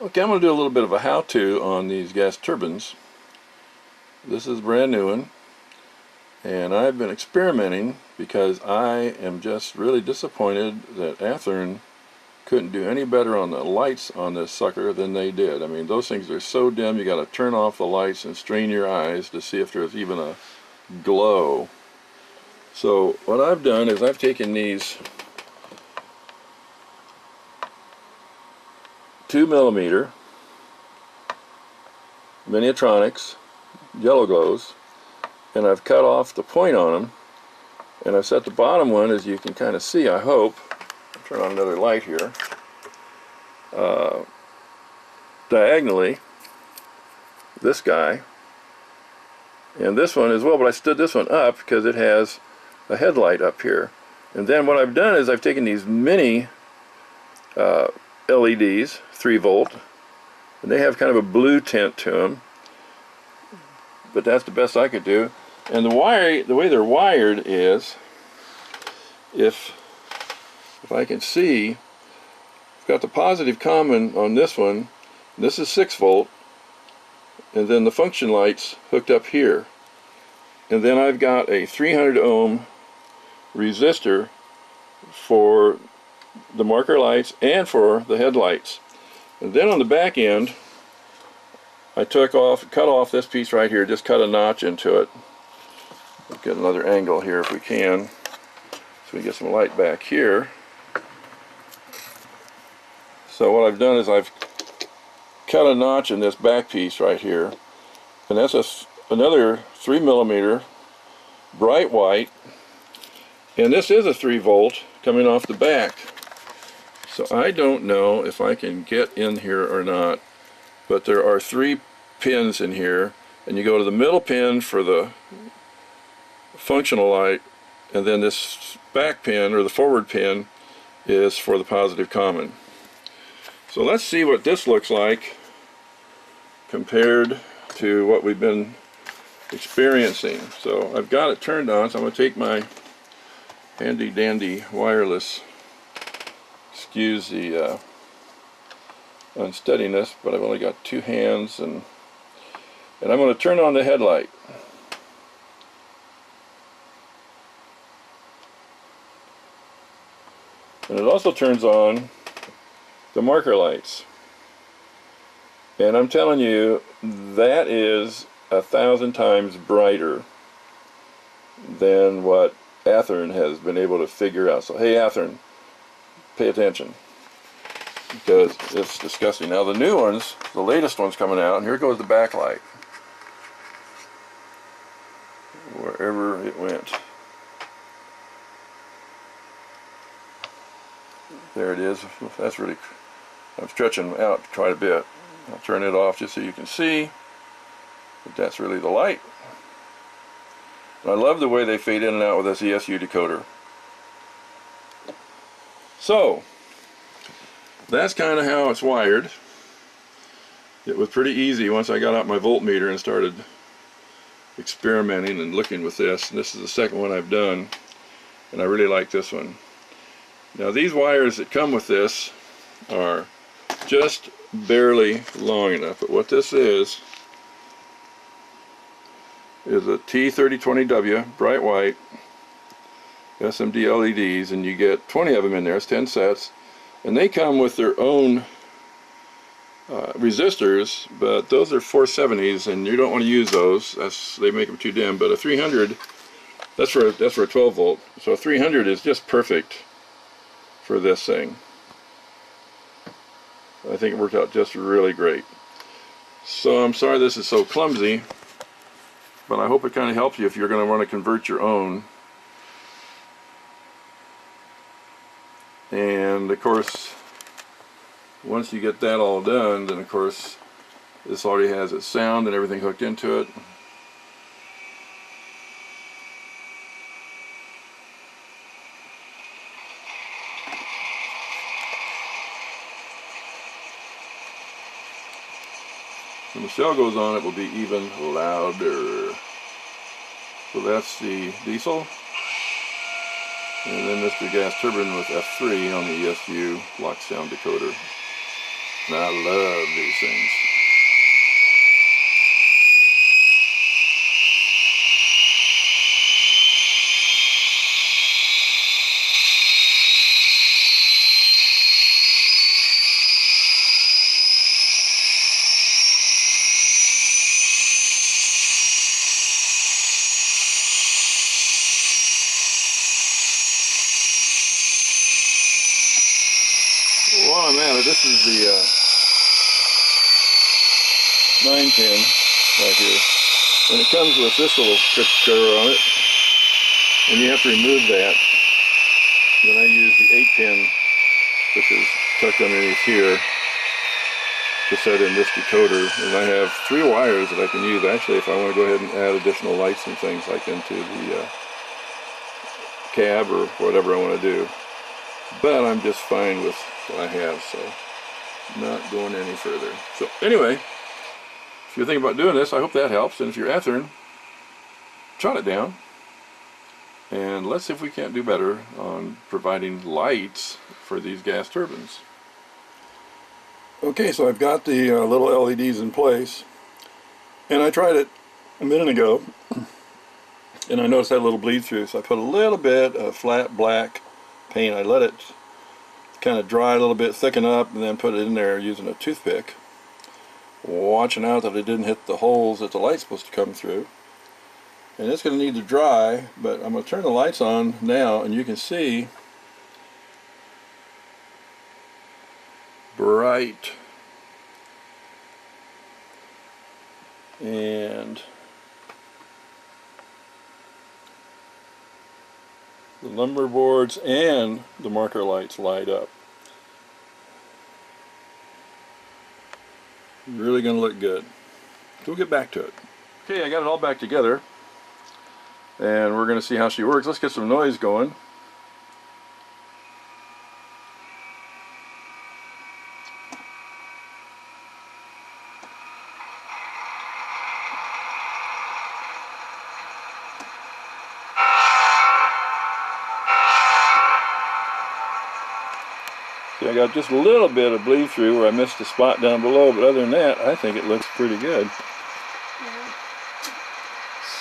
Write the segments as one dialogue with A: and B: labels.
A: Okay, I'm going to do a little bit of a how-to on these gas turbines. This is a brand new one, and I've been experimenting because I am just really disappointed that Athearn couldn't do any better on the lights on this sucker than they did. I mean, those things are so dim, you got to turn off the lights and strain your eyes to see if there's even a glow. So what I've done is I've taken these 2mm Miniatronics yellow glows, and I've cut off the point on them, and I've set the bottom one, as you can kind of see, I hope. I'll turn on another light here. Diagonally, this guy, and this one as well, but I stood this one up because it has a headlight up here. And then what I've done is I've taken these mini LEDs, 3 volt, and they have kind of a blue tint to them, but that's the best I could do. And the way they're wired is, if I can see, I've got the positive common on this one. This is 6 volt, and then the function lights hooked up here, and then I've got a 300 ohm resistor for the marker lights and for the headlights. And then on the back end, I cut off this piece right here, just cut a notch into it. Let's get another angle here if we can, so we get some light back here. So what I've done is I've cut a notch in this back piece right here, and that's another 3mm bright white, and this is a 3 volt coming off the back. So I don't know if I can get in here or not, but there are 3 pins in here, and you go to the middle pin for the functional light, and then this back pin, or the forward pin, is for the positive common. So let's see what this looks like compared to what we've been experiencing. So I've got it turned on, so I'm going to take my handy dandy wireless, excuse the unsteadiness, but I've only got 2 hands, and I'm going to turn on the headlight. And it also turns on the marker lights. And I'm telling you, that is 1,000 times brighter than what Athearn has been able to figure out. So hey Athearn, pay attention, because it's disgusting. Now the new ones, the latest ones coming out, and here goes the backlight, wherever it went. There it is. That's really, I'm stretching out quite a bit. I'll turn it off just so you can see, but that's really the light. And I love the way they fade in and out with this ESU decoder. So that's kind of how it's wired. It was pretty easy once I got out my voltmeter and started experimenting and looking with this. And this is the second one I've done, and I really like this one. Now these wires that come with this are just barely long enough, but what this is a T3020W bright white SMD LEDs, and you get 20 of them in there. It's 10 sets, and they come with their own resistors, but those are 470s, and you don't want to use those. They make them too dim. But a 300, that's for a 12 volt. So a 300 is just perfect for this thing. I think it worked out just really great. So I'm sorry this is so clumsy, but I hope it kind of helps you if you're going to want to convert your own. And of course, once you get that all done, then of course this already has its sound and everything hooked into it. When the shell goes on, it will be even louder. So that's the diesel. And then Mr. Gas Turbine with F3 on the ESU lock sound decoder. And I love these things. While I'm at it, this is the 9-pin right here. And it comes with this little cutter on it. And you have to remove that. Then I use the 8-pin, which is tucked underneath here, to set in this decoder. And I have 3 wires that I can use actually if I want to go ahead and add additional lights and things like into the cab or whatever I want to do. But I'm just fine with what I have, so not going any further. So anyway, if you're thinking about doing this, I hope that helps. And if you're Athearn, jot it down. And let's see if we can't do better on providing lights for these gas turbines. Okay, so I've got the little LEDs in place. And I tried it a minute ago. And I noticed that little bleed through. So I put a little bit of flat black paint. I let it kind of dry a little bit, thicken up, and then put it in there using a toothpick, watching out that it didn't hit the holes that the light's supposed to come through. And it's going to need to dry, but I'm going to turn the lights on now, and you can see bright and the lumber boards and the marker lights light up. Really going to look good. So we'll get back to it. Okay, I got it all back together, and we're going to see how she works. Let's get some noise going. See, I got just a little bit of bleed through where I missed a spot down below, but other than that, I think it looks pretty good.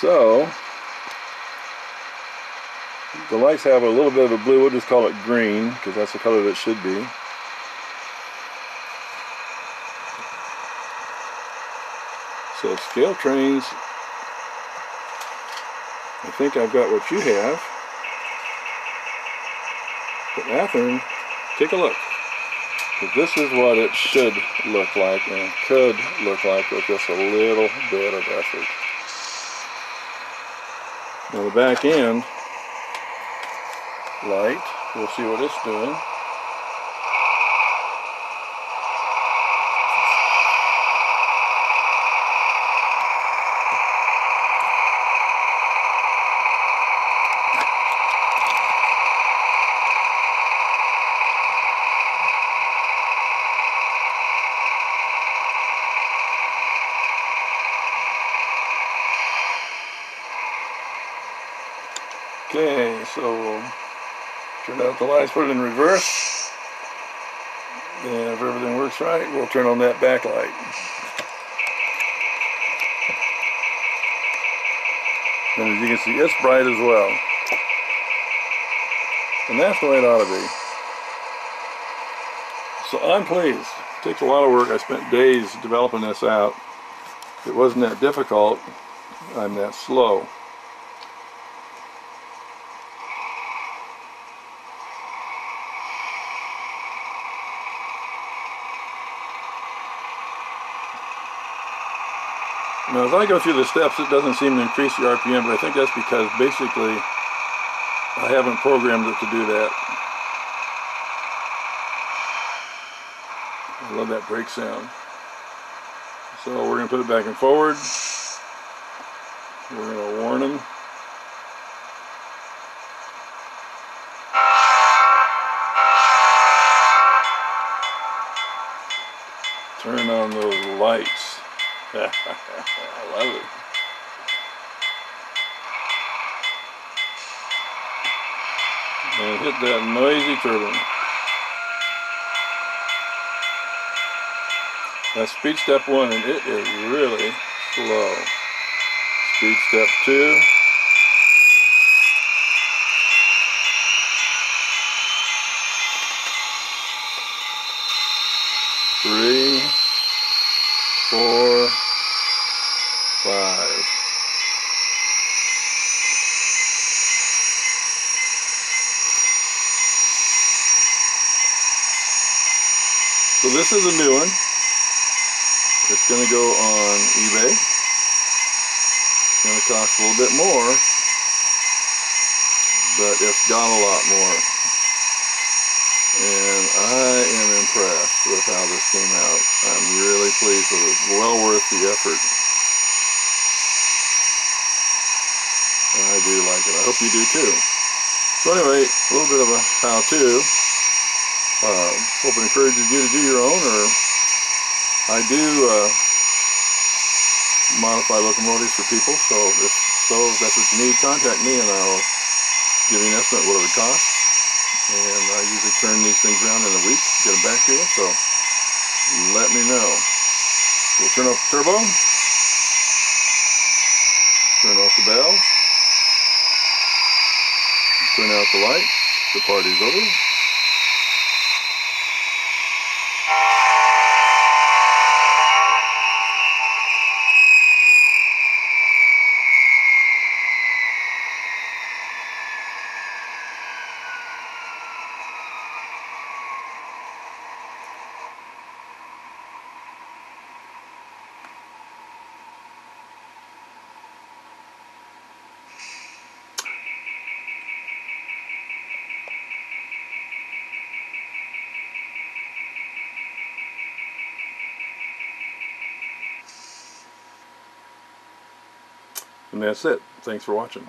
A: So, the lights have a little bit of a blue. We'll just call it green, because that's the color that it should be. So, scale trains, I think I've got what you have. But Athearn, take a look. Because this is what it should look like and could look like with just a little bit of effort. Now the back end light, we'll see what it's doing. Okay, so we'll turn out the lights, put it in reverse, and if everything works right, we'll turn on that backlight. And as you can see, it's bright as well. And that's the way it ought to be. So I'm pleased. It takes a lot of work. I spent days developing this out. It wasn't that difficult. I'm that slow. Now, as I go through the steps, it doesn't seem to increase the RPM, but I think that's because basically I haven't programmed it to do that. I love that brake sound. So we're going to put it back and forward. We're going to warn them. Turn on those lights. I love it. And hit that noisy turbine. That's speed step 1, and it is really slow. Speed step 2. Three, 4, 5. So this is a new one. It's going to go on eBay. It's going to cost a little bit more, but it's got a lot more. And I am impressed with how this came out. I'm really pleased with it. It's well worth the effort. And I do like it. I hope you do too. So anyway, a little bit of a how-to. Hope it encourages you to do your own, or I do modify locomotives for people, so if that's what you need, contact me and I'll give you an estimate what it would cost. And I usually turn these things around in a week, get them back to you, so let me know. We'll turn off the turbo, turn off the bell, turn out the lights, the party's over. And that's it. Thanks for watching.